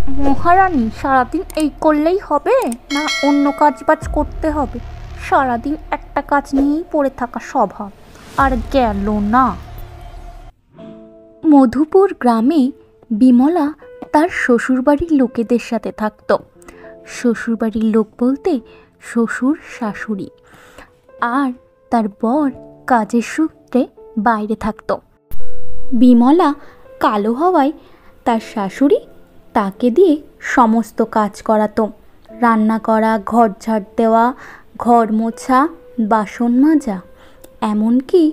মহারানী, সারাদিন এই করলেই হবে না অন্য কাজ বাজ করতে হবে? সারাদিন একটা কাজ নিয়েই পড়ে থাকা স্বভাব, আর গেল না। মধুপুর গ্রামে বিমলা তার শ্বশুরবাড়ির লোকেদের সাথে থাকত। শ্বশুরবাড়ির লোক বলতে শ্বশুর শাশুড়ি আর তার বর কাজের সূত্রে বাইরে থাকত। বিমলা কালো হওয়ায় তার শাশুড়ি তাকে দিয়ে সমস্ত কাজ করাতো। রান্না করা, ঘর ঝাড় দেওয়া, ঘর মোছা, বাসন মাজা, এমনকি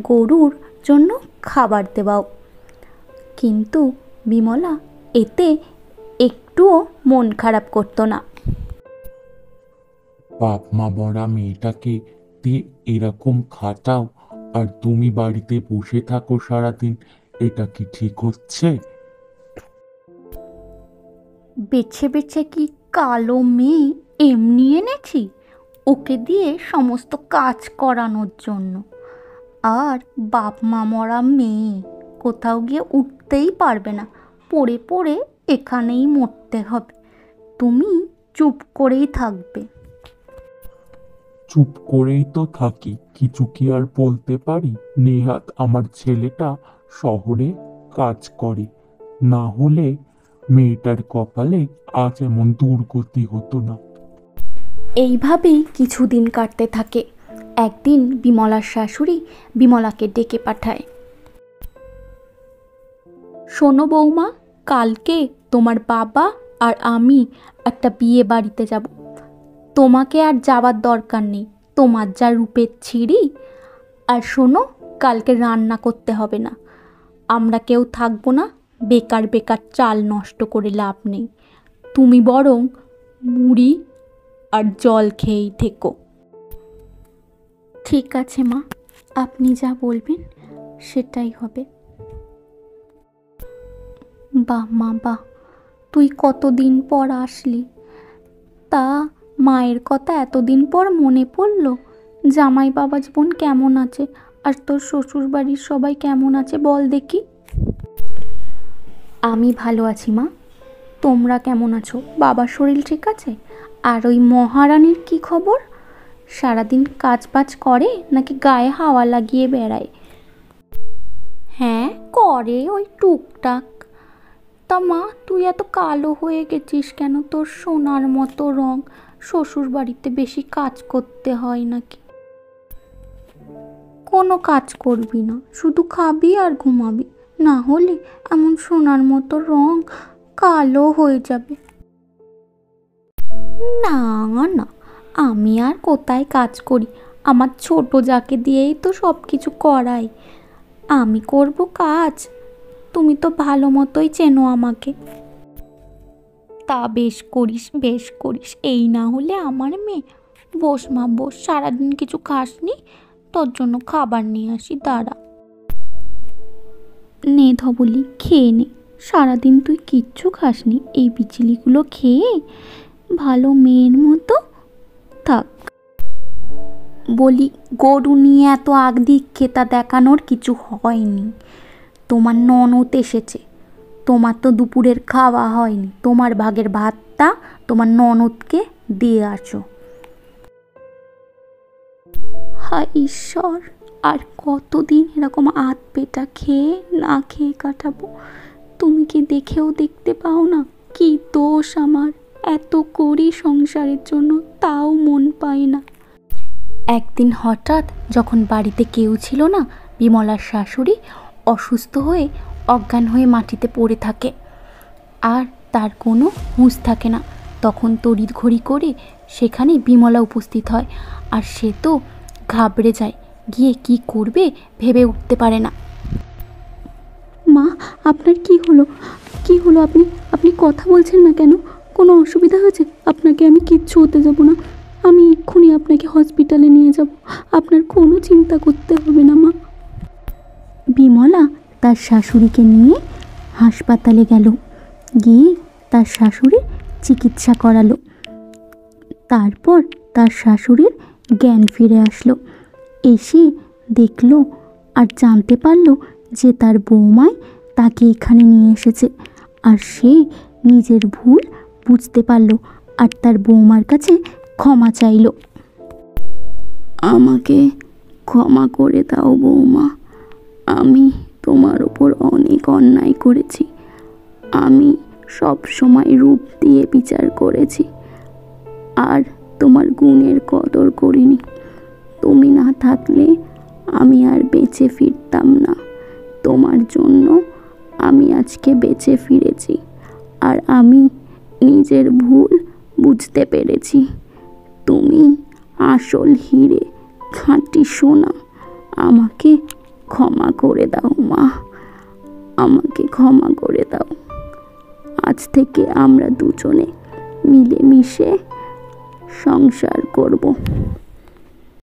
গরুর জন্য খাবার দেওয়াও। কিন্তু বিমলা এতে একটুও মন খারাপ করতো না। বাপ মা মরা মেয়েটাকে দিয়ে এরকম খাটাও আর তুমি বাড়িতে বসে থাকো সারাদিন, এটা কি ঠিক হচ্ছে? বেছে বেছে কি কালো মেয়ে এমনি এনেছি ওকে দিয়ে সমস্ত কাজ করানোর জন্য? আর বাপ মা মরা মেয়ে কোথাও গিয়ে উঠতেই পারবে না, পড়ে পড়ে এখানেই মরতে হবে। তুমি চুপ করেই থাকবে। চুপ করেই তো থাকি, কিছু কি আর বলতে পারি? নেহাত আমার ছেলেটা শহরে কাজ করে, না হলে মেয়েটার কপালে আজ এমন দুর্গতি হতো না। এইভাবেই কিছুদিন কাটতে থাকে। একদিন বিমলার শাশুড়ি বিমলাকে ডেকে পাঠায়। শোনো বৌমা, কালকে তোমার বাবা আর আমি একটা বিয়ে বাড়িতে যাব। তোমাকে আর যাবার দরকার নেই, তোমার যা রূপের ছিঁড়ি। আর শোনো, কালকে রান্না করতে হবে না, আমরা কেউ থাকবো না, বেকার বেকার চাল নষ্ট করে লাভ নেই। তুমি বরং মুড়ি আর জল খেয়েই থেকো। ঠিক আছে মা, আপনি যা বলবেন সেটাই হবে। বাহ মা বাহ, তুই কতদিন পর আসলি। তা মায়ের কথা এতদিন পর মনে পড়লো। জামাই বাবা জীবন কেমন আছে, আর তোর শ্বশুর বাড়ির সবাই কেমন আছে বল দেখি। আমি ভালো আছি মা, তোমরা কেমন আছো? বাবার শরীর ঠিক আছে? আর ওই মহারানীর কি খবর? সারাদিন কাজ বাজ করে নাকি গায়ে হাওয়া লাগিয়ে বেড়ায়? হ্যাঁ করে, ওই টুকটাক। তা মা, তুই এত কালো হয়ে গেছিস কেন? তোর সোনার মতো রং, শ্বশুর বাড়িতে বেশি কাজ করতে হয় নাকি? কোনো কাজ করবি না, শুধু খাবি আর ঘুমাবি, না হলে এমন সোনার মতো রং কালো হয়ে যাবে। না না, আমি আর কোথায় কাজ করি? আমার ছোট যাকে দিয়েই তো সব কিছু করাই। আমি করব কাজ? তুমি তো ভালো মতোই চেনো আমাকে। তা বেশ করিস, বেশ করিস। এই না হলে আমার মেয়ে। বস মা বস, সারাদিন কিছু খাসনি, তোর জন্য খাবার নিয়ে আসি, দাঁড়া। নে ধবলি, খেয়ে নে। সারাদিন তুই কিচ্ছু খাসনি, এই বিচিলিগুলো খেয়ে ভালো মেয়ের মতো থাক। বলি, গরু নিয়ে এত আগদিক্ষেতা দেখানোর কিছু হয়নি। তোমার ননদ এসেছে, তোমার তো দুপুরের খাওয়া হয়নি, তোমার ভাগের ভাতটা তোমার ননদকে দিয়ে আসো। হায় ঈশ্বর, আর কতদিন এরকম আধ পেটা খেয়ে না খেয়ে কাটাবো? তুমি কি দেখেও দেখতে পাও না কি দোষ আমার? এত করি সংসারের জন্য, তাও মন পাই না। একদিন হঠাৎ যখন বাড়িতে কেউ ছিল না, বিমলার শাশুড়ি অসুস্থ হয়ে অজ্ঞান হয়ে মাটিতে পড়ে থাকে, আর তার কোনো হুঁশ থাকে না। তখন তড়িঘড়ি করে সেখানে বিমলা উপস্থিত হয়, আর সে তো ঘাবড়ে যায়, গিয়ে কি করবে ভেবে উঠতে পারে না। মা, আপনার কি হলো? কি হলো? আপনি আপনি কথা বলছেন না কেন? কোনো অসুবিধা হয়েছে? আপনাকে আমি কিচ্ছু হতে যাব না, আমি এক্ষুনি আপনাকে হসপিটালে নিয়ে যাব, আপনার কোনো চিন্তা করতে হবে না মা। বিমলা তার শাশুড়িকে নিয়ে হাসপাতালে গেল, গিয়ে তার শাশুড়ির চিকিৎসা করালো। তারপর তার শাশুড়ির জ্ঞান ফিরে আসলো, এসে দেখলো আর জানতে পারলো যে তার বৌমাই তাকে এখানে নিয়ে এসেছে, আর সে নিজের ভুল বুঝতে পারল আর তার বৌমার কাছে ক্ষমা চাইল। আমাকে ক্ষমা করে দাও বৌমা, আমি তোমার ওপর অনেক অন্যায় করেছি। আমি সব সময় রূপ দিয়ে বিচার করেছি আর তোমার গুণের কদর করিনি। তুমি না থাকলে আমি আর বেঁচে ফিরতাম না। তোমার জন্য আমি আজকে বেঁচে ফিরেছি আর আমি নিজের ভুল বুঝতে পেরেছি। তুমি আসল হিরে, খাঁটি সোনা। আমাকে ক্ষমা করে দাও মা, আমাকে ক্ষমা করে দাও। আজ থেকে আমরা দুজনে মিলেমিশে সংসার করব।